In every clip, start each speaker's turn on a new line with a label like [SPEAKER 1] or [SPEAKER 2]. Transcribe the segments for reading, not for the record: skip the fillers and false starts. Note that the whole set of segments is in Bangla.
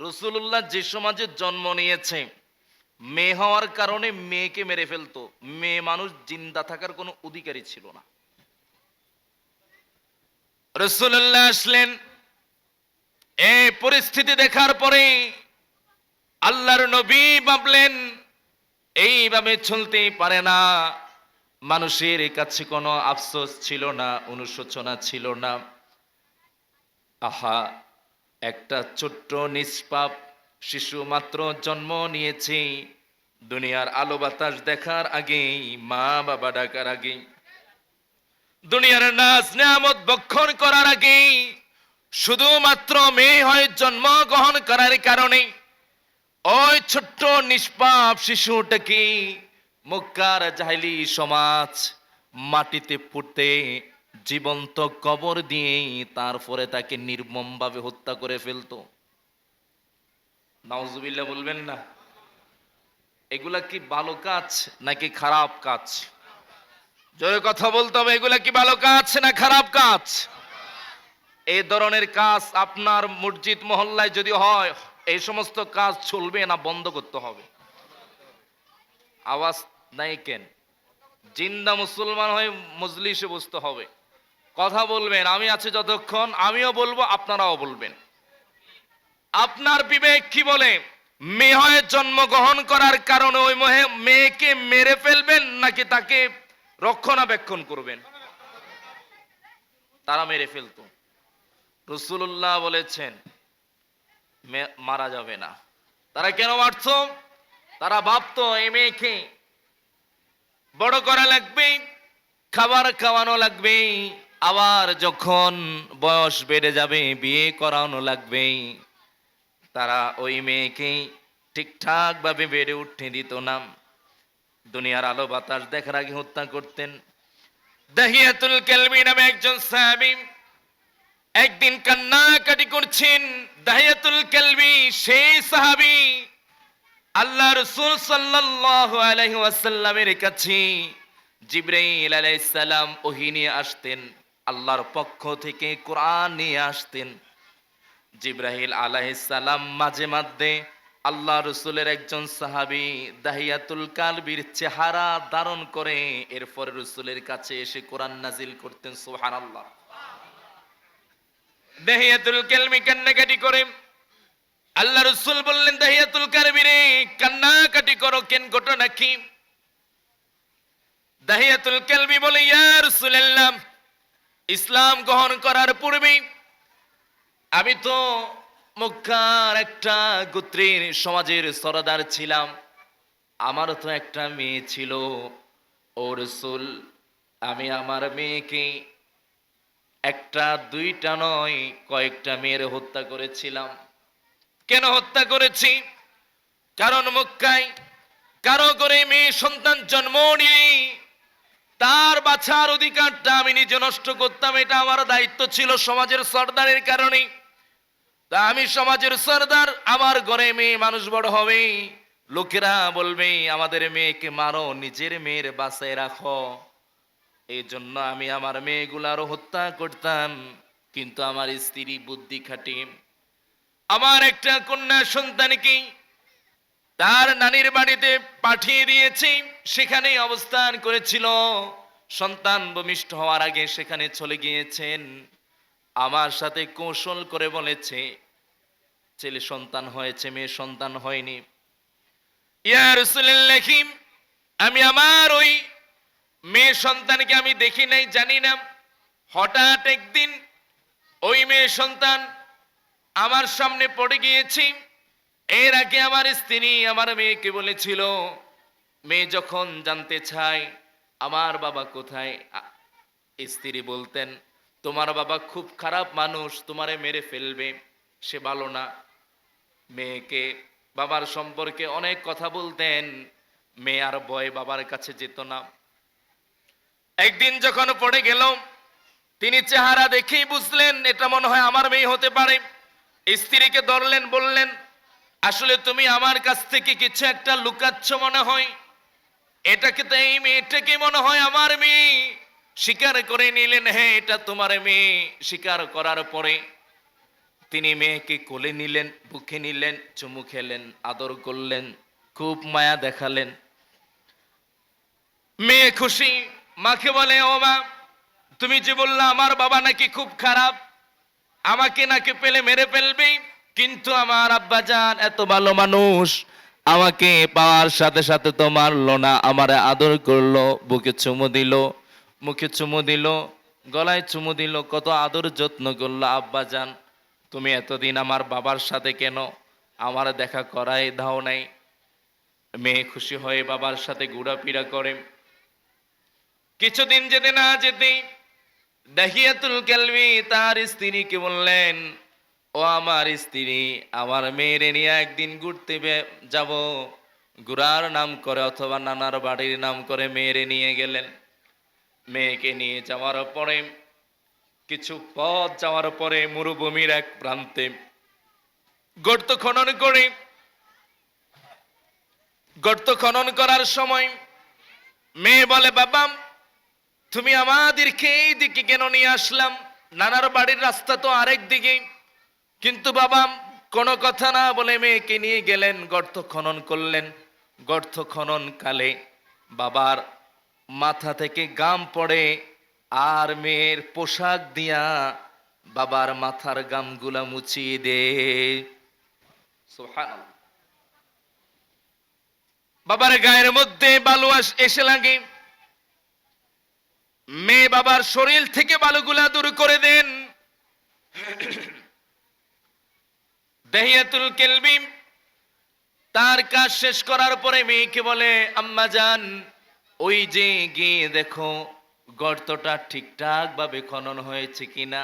[SPEAKER 1] রাসূলুল্লাহ যে সমাজে জন্ম নিয়েছে, মেয়ে হওয়ার কারণে মেয়েকে মেরে ফেলতো। মেয়ে মানুষ জিন্দা থাকার কোনো অধিকারই ছিল না। রাসূলুল্লাহ আসলেন, এই পরিস্থিতি দেখার পরে আল্লাহর নবী ভাবলেন এইভাবে চলতেই পারে না। মানুষের কাছে কোনো আফসোস ছিল না, অনুশোচনা ছিল না। আহা, একটা ছোট্ট নিষ্পাপ শিশু মাত্র জন্ম নিয়েছে, দুনিয়ার আলো বাতাস দেখার আগেই, মা বাবা ডাকার আগেই, দুনিয়ার নাজ নিয়ামত ভক্ষণ করার আগেই, শুধুমাত্র মেয়ে হয়ে জন্মগ্রহণ করার কারণে ওই ছোট্ট নিষ্পাপ শিশুটাকে মক্কার জাহেলি সমাজ মাটিতে পুঁতে জীবন্ত কবর দিয়ে তারপরে তাকে নির্মমভাবে হত্যা করে ফেলতো। নাউজুবিল্লাহ বলবেন না? এগুলা কি ভালো কাজ নাকি খারাপ কাজ? জোরে কথা বলতে হবে, এগুলা কি ভালো কাজ না খারাপ কাজ? এই ধরনের কাজ আপনার মসজিদ মহল্লায় যদি হয়, এই সমস্ত কাজ চলবে না, বন্ধ করতে হবে। আওয়াজ নাই কেন? জিন্দা মুসলমান হয়ে মজলিসে বসতে হবে, কথা বলবেন। আমি আছি যতক্ষণ, আমিও বলবো, আপনারাও বলবেন। আপনার বিবেক কি বলে? মেয়ে হয়ে জন্মগ্রহণ করার কারণে ওই মেয়েকে মেরে ফেলবেন নাকি তাকে রক্ষণাবেক্ষণ করবেন? তারা মেরে ফেলতো। রাসূলুল্লাহ বলেছেন মারা যাবে না। তারা কেন মারত? তারা ভাবতো এই মেয়েকে বড় করা লাগবে, খাবার খাওয়ানো লাগবে, আবার যখন বয়স বেড়ে যাবে বিয়ে করানো লাগবে। তারা ওই মেয়েকে ঠিকঠাক ভাবে বেড়ে উঠতে দিত না, দুনিয়ার আলো বাতাস দেখার আগে হত্যা করতেন। দাহিয়াতুল কালবি নামে একজন সাহাবী একদিন কান্নাকাটি করছেন। দাহিয়াতুল কালবি সেই সাহাবী আল্লাহ রাসূল সাল্লাল্লাহু আলাইহি ওয়াসাল্লামের কাছে জিবরাইল আলাইহিস সালাম ওহী নিয়ে আসতেন, আল্লাহর পক্ষ থেকে কোরআন নিয়ে আসতেন। জিবরাইল আলাইহিস সালাম মাঝে মধ্যে আল্লাহ রাসূলের একজন সাহাবী দাহিয়াতুল কালবির চেহারা ধারণ করে এরপর রাসূলের কাছে এসে কোরআন নাজিল করতেন। সুবহানাল্লাহ। দাহিয়াতুল কালবি কান্নাকাটি করে, আল্লাহ রাসূল বললেন, দাহিয়াতুল কালবি রে, কান্নাকাটি করো কেন, ঘটনা কি? দাহিয়াতুল কালবি বলে, ইয়া রাসূলুল্লাহ, ইসলাম গ্রহণ করার পূর্বে আমি তো মক্কার একটা গোত্রের সমাজের সরদার ছিলাম, আমারও তো একটা মেয়ে ছিল। ও রাসূল, আমি আমার মেয়েকে একটা দুইটা নয় কয়েকটা মেয়ের হত্যা করেছিলাম। কেন হত্যা করেছি? কারণ মক্কায় কারো করে মেয়ে সন্তান জন্ম নিয়ে তার বাঁচার অধিকারটা আমি নিজে নষ্ট করতাম, এটা আমার দায়িত্ব ছিল সমাজের সরদারের কারণে। তা আমি সমাজের সরদার, আমার ঘরে মেয়ে মানুষ বড় হবে, লোকেরা বলবে আমাদের মেয়েকে মারো, নিজের মেয়ের বাঁচায় রাখো। এই জন্য আমি আমার মেয়েগুলারও হত্যা করতাম। কিন্তু আমার স্ত্রী বুদ্ধি খাটি আমার একটা কন্যা সন্তানকে তার নানির বাড়িতে পাঠিয়ে দিয়েছি, সেখানেই অবস্থান করেছিল। সন্তান ভূমিষ্ঠ হওয়ার আগে সেখানে চলে গিয়েছেন। আমার সাথে কৌশল করে বলেছে ছেলে সন্তান হয়েছে, মেয়ে সন্তান হয়নি। ইয়া রাসূলুল্লাহ, আমি আমার ওই মেয়ে সন্তানকে আমি দেখি নাই, জানি না। হঠাৎ একদিন ওই মেয়ে সন্তান আমার সামনে পড়ে গিয়েছি। এর আগে আমার স্ত্রী আমার মেয়েকে বলেছিল, মেয়ে যখন জানতে চায় আমার বাবা কোথায়, স্ত্রী বলতেন তোমার বাবা খুব খারাপ মানুষ, তোমারে মেরে ফেলবে, সে ভালো না। মেয়েকে বাবার সম্পর্কে অনেক কথা বলতেন, মেয়ে আর ভয়ে বাবার কাছে যেত না। একদিন যখন পড়ে গেল, তিনি চেহারা দেখেই বুঝলেন এটা মনে হয় আমার মেয়ে হতে পারে। স্ত্রীকে ধরলেন, বললেন আসলে তুমি আমার কাছ থেকে কিছু একটা লুকাচ্ছ মনে হয়, এটাকে তো এই মেয়েটাকে মনে হয় আমার মেয়ে। স্বীকার করে নিলেন হ্যাঁ এটা তোমার মেয়ে। স্বীকার করার পরে তিনি মেয়েকে কোলে নিলেন, বুকে নিলেন, চুমু খেলেন, আদর করলেন, খুব মায়া দেখালেন। মেয়ে খুশি, মাকে বলে, ও মা, তুমি যে বললা আমার বাবা নাকি খুব খারাপ, আমাকে নাকি পেলে মেরে ফেলবে, কিন্তু আমার আব্বাজান এত ভালো মানুষ, আমাকে পাওয়ার সাথে সাথে তো মারলো না, আমারে আদর করলো, বুকে চুমু দিল, মুখে চুমু দিল, গলায় চুমু দিল, কত আদর যত্ন করলো। আব্বাজান, তুমি এতদিন আমার বাবার সাথে কেন আমার দেখা করাই দাও নাই? মেয়ে খুশি হয়ে বাবার সাথে ঘোরাফেরা করে। কিছুদিন যেতে না যেতেই দাহিয়াতুল কালবি তার স্ত্রীকে বললেন, ও আমার স্ত্রী, আমার মেয়েরে নিয়ে একদিন ঘুরতে যাব। ঘুরার নাম করে অথবা নানার বাড়ির নাম করে মেয়েরে নিয়ে গেলেন। মেয়েকে নিয়ে যাওয়ার পরে কিছু পথ যাওয়ার পরে মরুভূমির এক প্রান্তে গর্ত খনন করার সময় মেয়ে বলে, বাবা, তুমি আমাদেরকে এই দিকে কেন নিয়ে আসলাম? নানার বাড়ির রাস্তা তো আরেক দিকে। কিন্তু বাবা কোনো কথা না বলে মেয়েকে নিয়ে গেলেন, গর্ত খনন করলেন। গর্ত খনন কালে বাবার মাথা থেকে গাম পড়ে, আর মেয়ের পোশাক দিয়া বাবার মাথার গামগুলা মুছিয়ে দে। সুবহানাল্লাহ। বাবার গায়ের মধ্যে বালু এসে লাগে, মেয়ে বাবার শরীর থেকে বালুগুলা দূর করে দেন। দাহিয়াতুল কালবি তার কাজ শেষ করার পরে মেয়েকে বলে, আম্মা জান, ওই যে গিয়ে দেখো গর্তটা ঠিকঠাক ভাবে খনন হয়েছে কিনা।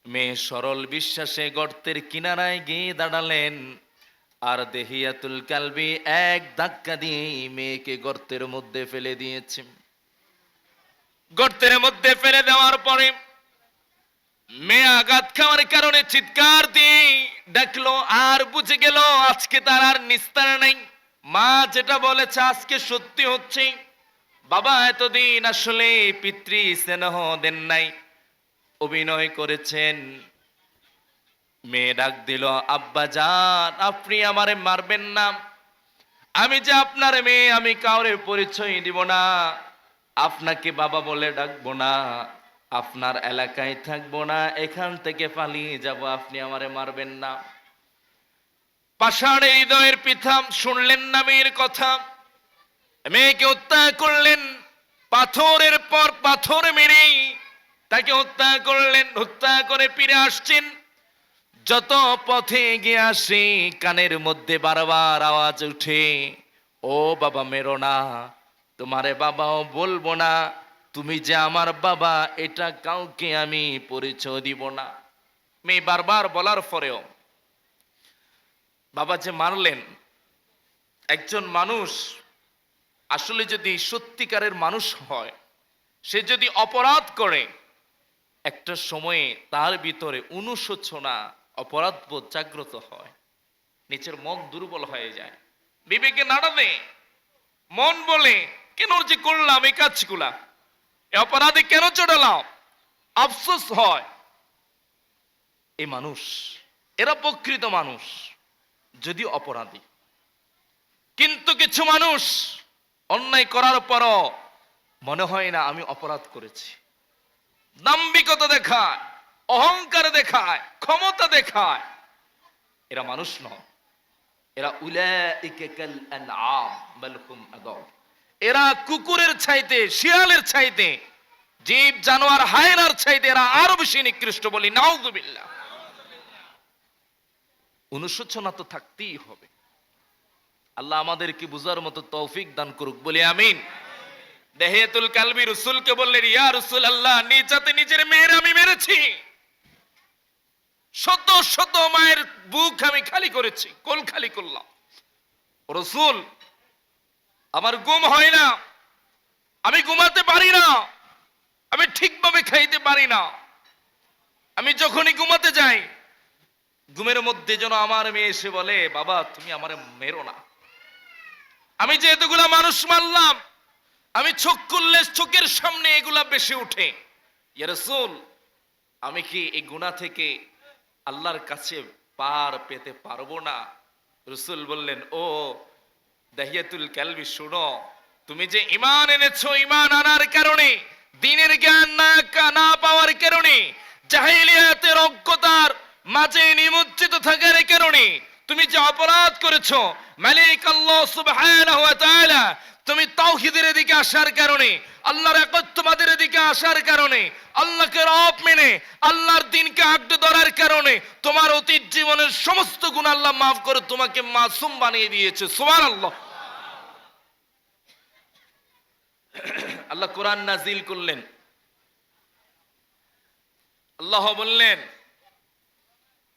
[SPEAKER 1] মেয়ে সরল বিশ্বাসে গর্তের কিনারায় গিয়ে দাঁড়ালেন, আর দাহিয়াতুল কালবি এক ধাক্কা দিয়ে মেয়েকে গর্তের মধ্যে ফেলে দিয়েছে। গর্তের মধ্যে ফেলে দেওয়ার পরে মেয়ে আঘাত খাওয়ার কারণে চিৎকার দিয়ে ডাকলো, আর বুঝে গেল আজকে তার আর নিস্তার নেই। মা যেটা বলেছে আজকে সত্যি হচ্ছে। বাবা এতদিন আসলে পিতৃ স্নেহ দেন নাই, অভিনয় করেছেন। মেয়ে ডাক দিল, আব্বা জান, আপনি আমারে মারবেন না, আমি যে আপনার মেয়ে, আমি কাউরে পরিচয় দিব না, আপনাকে বাবা বলে ডাকবো না, আপনার এলাকায় থাকবো না, এখান থেকে পালিয়ে যাব, আপনি আমারে মারবেন না। পাষাণে হৃদয়ের পিতা শুনলেন না মেয়ের কথা, মেয়েকে হত্যা করলেন। পাথরের পর পাথর মেরে তাকে হত্যা করলেন। হত্যা করে ফিরে আসছেন, যত পথে এগিয়ে আসে কানের মধ্যে বারবার আওয়াজ উঠে, ও বাবা মেরো না, তোমারে বাবাও বলবো না, তুমি যে আমার বাবা এটা কাউকে আমি পরিচয় দিব না। মেয়ে বারবার বলার পরেও বাবা যে মারলেন। একজন মানুষ আসলে যদি সত্যিকারের মানুষ হয়, সে যদি অপরাধ করে, একটা সময়ে তার ভিতরে অনুশোচনা, অপরাধবোধ জাগ্রত হয়, নিচের মন দুর্বল হয়ে যায়, বিবেকে নাড়া দেয়, মন বলে কেন যে করলাম এই কাজগুলা, এ অপরাধে কেন চড়ালাম, আফসোস হয়। এই মানুষ, এরা প্রকৃত মানুষ, যদি অপরাধী। কিন্তু কিছু মানুষ অন্যায় করার পরও মনে হয় না আমি অপরাধ করেছি, দাম্ভিকতা দেখায়, অহংকার দেখায়, ক্ষমতা দেখায়। এরা মানুষ নয়, এরা উলাইকা কাল আনআম বাল হুম আদাল। এরা কুকুরের চাইতে, শিয়ালের চাইতে, জীব জানোয়ার হায়নার চাইতে এরা আরো বেশি নিকৃষ্ট, বলি নাউযুবিল্লাহ। অনুশোচনা তো থাকতেই হবে। আল্লাহ আমাদেরকে বুঝার মতো তৌফিক দান করুক, বলি আমিন। দাহিয়াতুল কালবি রাসূলকে বললেন, ইয়া রাসূলুল্লাহ, নিজাতে নিজের মেয়ের আমি মেরেছি, শত শত মায়ের বুক আমি খালি করেছি, কোল খালি করলাম। রাসূল, আমার ঘুম হয় না, আমি ঘুমাতে পারি না, আমি ঠিকভাবে খাইতে পারি না, আমি যখনই ঘুমাতে যাই ঘুমের মধ্যে যেন আমার মেয়ে এসে বলে, বাবা তুমি আমারে মেরো না, আমি যে এতগুলা মানুষ মারলাম, আমি চোখ খুললে চোখের সামনে এগুলা বেশি উঠে। ইয়া রাসূল, আমি কি এই গুনাহ থেকে আল্লাহর কাছে পার পেতে পারবো না। রাসূল বললেন, ও দাহিয়াতুল কালবি, শুনো, তুমি যে ঈমান এনেছো, ঈমান আনার কারণে, দ্বীনের জ্ঞান না পাওয়ার কারণে, জাহেলিয়াতের অজ্ঞতার মাঝে নিমজ্জিত থাকার কারণে তুমি যে অপরাধ করেছো, মালিক আল্লাহ সুবহানাহু ওয়া তাআলা, তুমি তাওহীদের দিকে আসার কারণে, আল্লাহর একত্ববাদের দিকে আসার কারণে, আল্লাহকে রব মেনে আল্লাহর দ্বীনকে আঁকড়ে ধরার কারণে তোমার অতীত জীবনের সমস্ত গুনাহ আল্লাহ মাফ করে তোমাকে মাসুম বানিয়ে দিয়েছে। সুবহানাল্লাহ। আল্লাহ কোরআন নাজিল করলেন, আল্লাহ বললেন,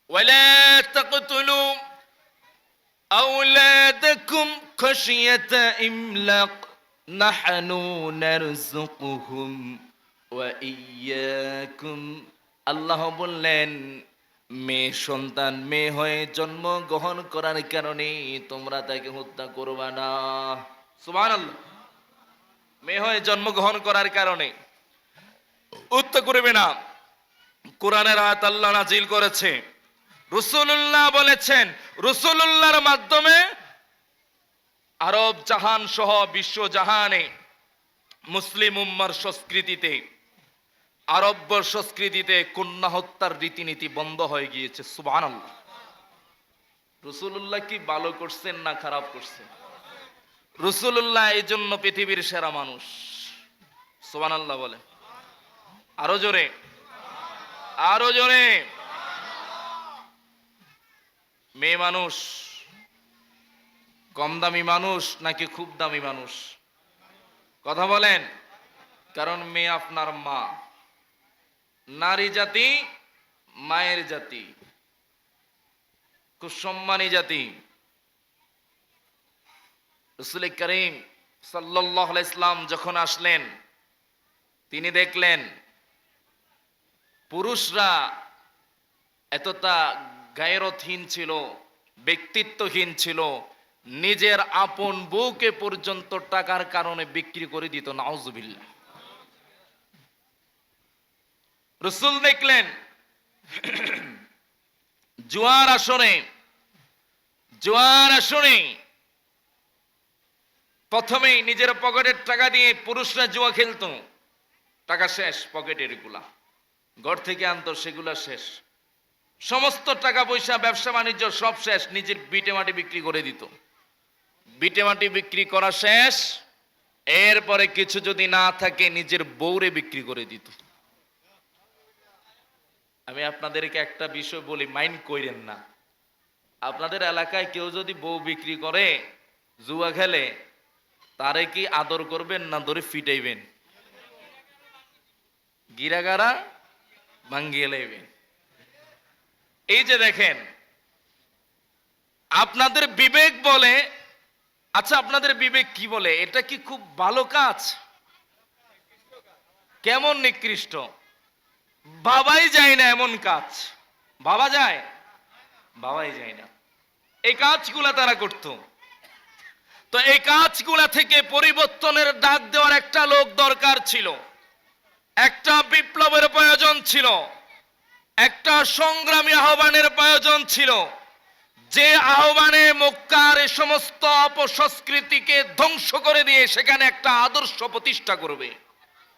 [SPEAKER 1] ওয়ালা তাকতুলু আওলাদাকুম খাশিয়াতা ইমলাক নাহনু নারযুকুহুম ওয়া ইয়্যাকুম। আল্লাহ বললেন, মেয়ে সন্তান মেয়ে হয়ে জন্মগ্রহণ করার কারণে তোমরা তাকে হত্যা করবা না। সুবহানাল্লাহ। মেয়ে হয়ে জন্মগ্রহণ করার কারণে হত্যা করবে না। কোরআনের আয়াত আল্লাহ নাজিল করেছে, রাসূলুল্লাহ বলেছেন, রাসূলুল্লাহর মাধ্যমে আরব জাহান সহ বিশ্ব জাহানে মুসলিম উম্মার সংস্কৃতিতে, আরব সংস্কৃতিতে কন্যা হত্যার রীতিনীতি বন্ধ হয়ে গিয়েছে। সুবহানাল্লাহ। রাসূলুল্লাহ কি ভালো করছেন না খারাপ করছেন? রাসূলুল্লাহ এই জন্য পৃথিবীর সেরা মানুষ। সুবহানাল্লাহ বলে, আরো জোরে, আরো জোরে। মেয়ে মানুষ কম দামি মানুষ নাকি খুব দামি মানুষ? কথা বলেন। কারণ মেয়ে আপনার মা, নারী জাতি মায়ের জাতি, খুব সম্মানী জাতি। রাসূল করিম সাল্লাল্লাহু আলাইহি সাল্লাম যখন আসলেন, তিনি দেখলেন পুরুষরা এতটা গায়রতহীন ছিল, ব্যক্তিত্বহীন ছিল, নিজের আপন বউকে পর্যন্ত টাকার কারণে বিক্রি করে দিত। নাউজুবিল্লাহ। রাসূল দেখলেন জুয়ার আসরে প্রথমেই নিজের পকেটের টাকা দিয়ে পুরুষরা জুয়া খেলতো, টাকা শেষ, পকেটের গুলা ঘর থেকে আনতো, সেগুলা শেষ, সমস্ত টাকা পয়সা ব্যবসা বাণিজ্য সব শেষ, নিজের বিটে মাটি বিক্রি করে দিত। বিটে মাটি বিক্রি করা শেষ, এরপরে কিছু যদি না থাকে নিজের বউরে বিক্রি করে দিত। আমি আপনাদেরকে একটা বিষয় বলি, মাইন্ড কইরেন না। আপনাদের এলাকায় কেউ যদি বউ বিক্রি করে, জুয়া খেলে, তারে কি আদর করবেন না ধরে ফিটাইবেন? গিরাগারা ভাঙ্গিয়ে লাইবেন। এই যে দেখেন, আপনাদের বিবেক বলে, আচ্ছা আপনাদের বিবেক কি বলে, এটা কি খুব ভালো কাজ? কেমন নিকৃষ্ট! ভাবাই যায় না এমন কাজ। ভাবা যায়? ভাবাই যায় না। এই কাজগুলা তারা করত। তো এই কাজগুলা থেকে পরিবর্তনের ডাক দেওয়ার একটা লোক দরকার ছিল, একটা বিপ্লবের প্রয়োজন ছিল, একটা সংগ্রামী আহ্বানের প্রয়োজন ছিল, যে আহ্বানে মক্কার এই সমস্ত অপসংস্কৃতিকে ধ্বংস করে দিয়ে সেখানে একটা আদর্শ প্রতিষ্ঠা করবে।